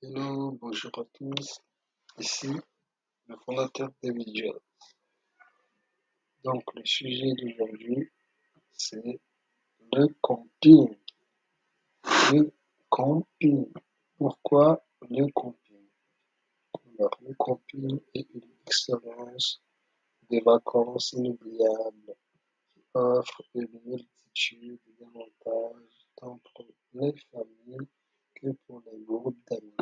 Hello, bonjour à tous. Ici le fondateur David Jones. Donc le sujet d'aujourd'hui, c'est le camping. Le camping. Pourquoi le camping? Alors, le camping est une expérience de vacances inoubliable qui offre une multitude d'avantages tant pour les familles que pour les groupes d'amis.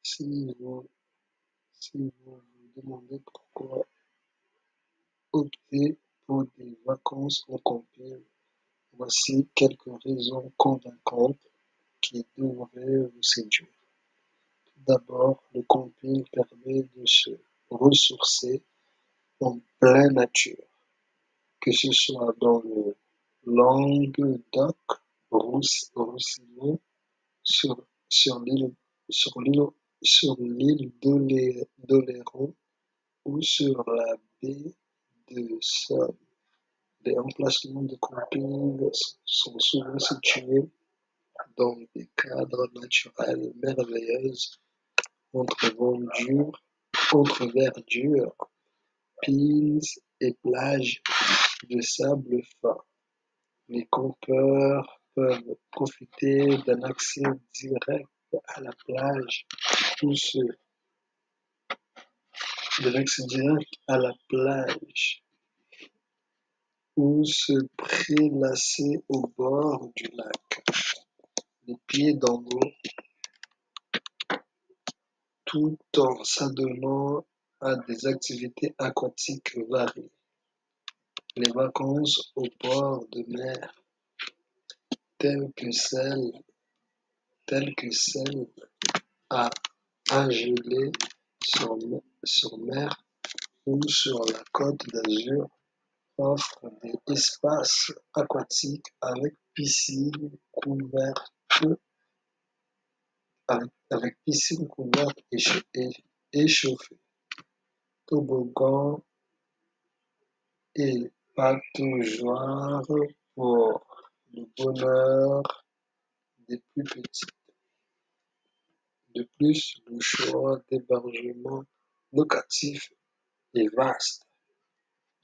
Si vous, si vous vous demandez pourquoi opter pour des vacances en camping, voici quelques raisons convaincantes qui devraient vous séduire. Tout d'abord, le camping permet de se ressourcer en pleine nature, que ce soit dans le Languedoc, Roussillon, sur l'île, sur l'île, sur l'île d'Oléron ou sur la baie de Somme. Les emplacements de camping sont souvent situés dans des cadres naturels merveilleux entre verdure, pins et plages de sable fin. Les campeurs peuvent profiter d'un accès direct à la plage ou se, de l'accès direct à la plage ou se prélasser au bord du lac, les pieds dans l'eau, tout en s'adonnant à des activités aquatiques variées. Les vacances au bord de mer, telles que celles, telles que celles à Argelès sur mer ou sur la Côte d'Azur, offrent des espaces aquatiques avec piscine couverte et chauffée, toboggan et pataugeoire pour le bonheur des plus petits. De plus, le choix d'hébergement locatif est vaste,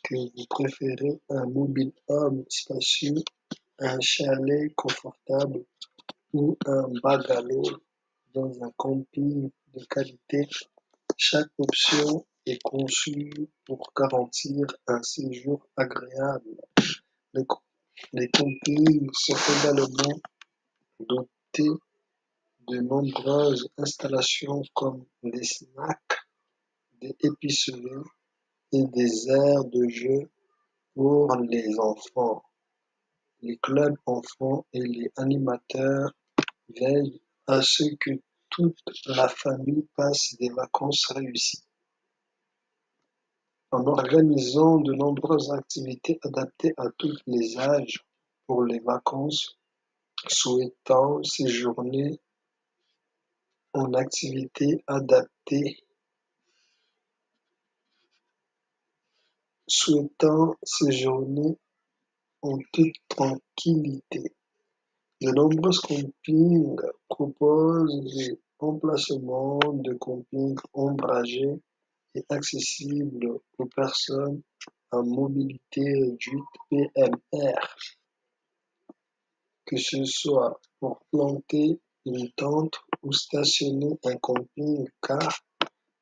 que vous préférez un mobile home spacieux, un chalet confortable ou un bungalow dans un camping de qualité. Chaque option est conçue pour garantir un séjour agréable. Les, les campings sont également dotés de nombreuses installations comme des snacks, des épiceries et des aires de jeu pour les enfants. Les clubs enfants et les animateurs veillent à ce que toute la famille passe des vacances réussies, en organisant de nombreuses activités adaptées à tous les âges pour les vacances, souhaitant séjourner en activités adaptées, souhaitant séjourner en toute tranquillité. De nombreux campings proposent des emplacements de camping ombragés et accessibles aux personnes à mobilité réduite PMR, que ce soit pour planter une tente ou stationner un camping-car.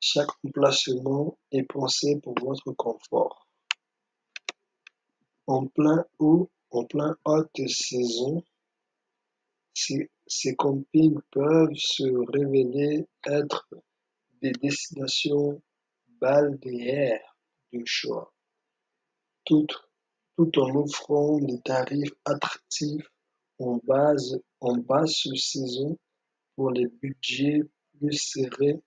Chaque emplacement est pensé pour votre confort. En plein haute saison, ces campings peuvent se révéler être des destinations balnéaires de choix, tout, tout en offrant des tarifs attractifs en basse saison pour les budgets plus serrés.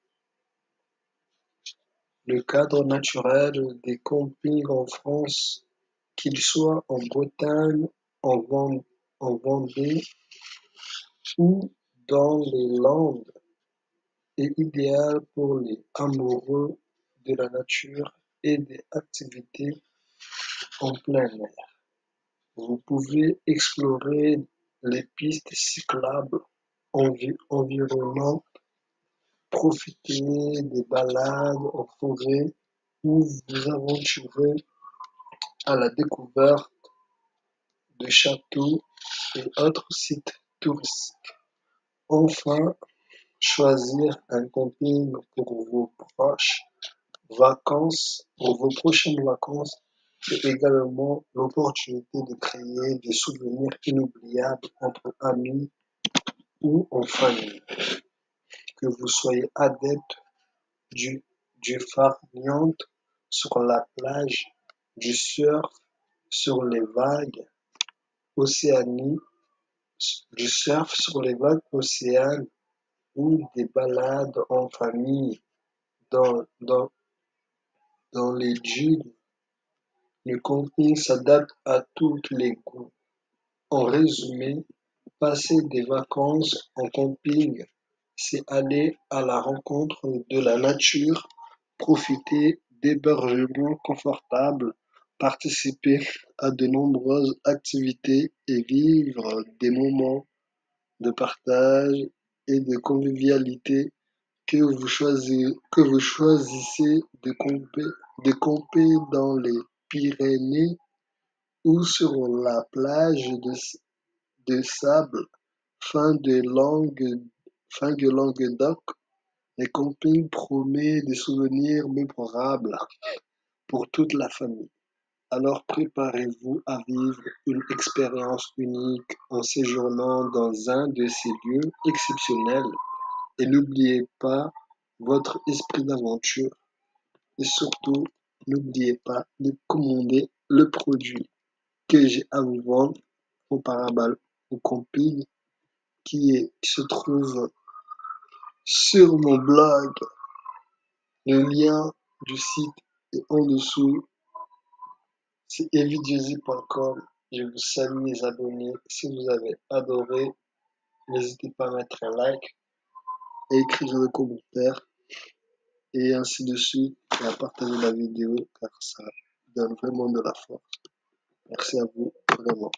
Le cadre naturel des campings en France, qu'ils soient en Bretagne, en Vendée ou dans les Landes, est idéal pour les amoureux de la nature et des activités en plein air. Vous pouvez explorer les pistes cyclables environnantes, profiter des balades en forêt ou vous aventurer à la découverte de châteaux et autres sites touristiques. Enfin, choisir un camping pour vos pour vos prochaines vacances, c'est également l'opportunité de créer des souvenirs inoubliables entre amis ou en famille. Que vous soyez adepte du, du farniente sur la plage, du surf sur les vagues océaniques, du surf sur les vagues océanes ou des balades en famille dans, dans, dans les dunes, le camping s'adapte à tous les goûts. En résumé, passer des vacances en camping, c'est aller à la rencontre de la nature, profiter d'hébergements confortables, participer à de nombreuses activités et vivre des moments de partage et de convivialité que vous choisissez de camper dans les Pyrénées ou sur la plage de sable fin de Languedoc, le camping promet des souvenirs mémorables pour toute la famille. Alors préparez-vous à vivre une expérience unique en séjournant dans un de ces lieux exceptionnels et n'oubliez pas votre esprit d'aventure et surtout n'oubliez pas de commander le produit que j'ai à vous vendre comparable au camping qui se trouve sur mon blog. Le lien du site est en dessous. C'est evidiosi.com. Je vous salue les abonnés. Si vous avez adoré, n'hésitez pas à mettre un like et écrire un commentaire et ainsi de suite et à partager la vidéo car ça donne vraiment de la force. Merci à vous, vraiment.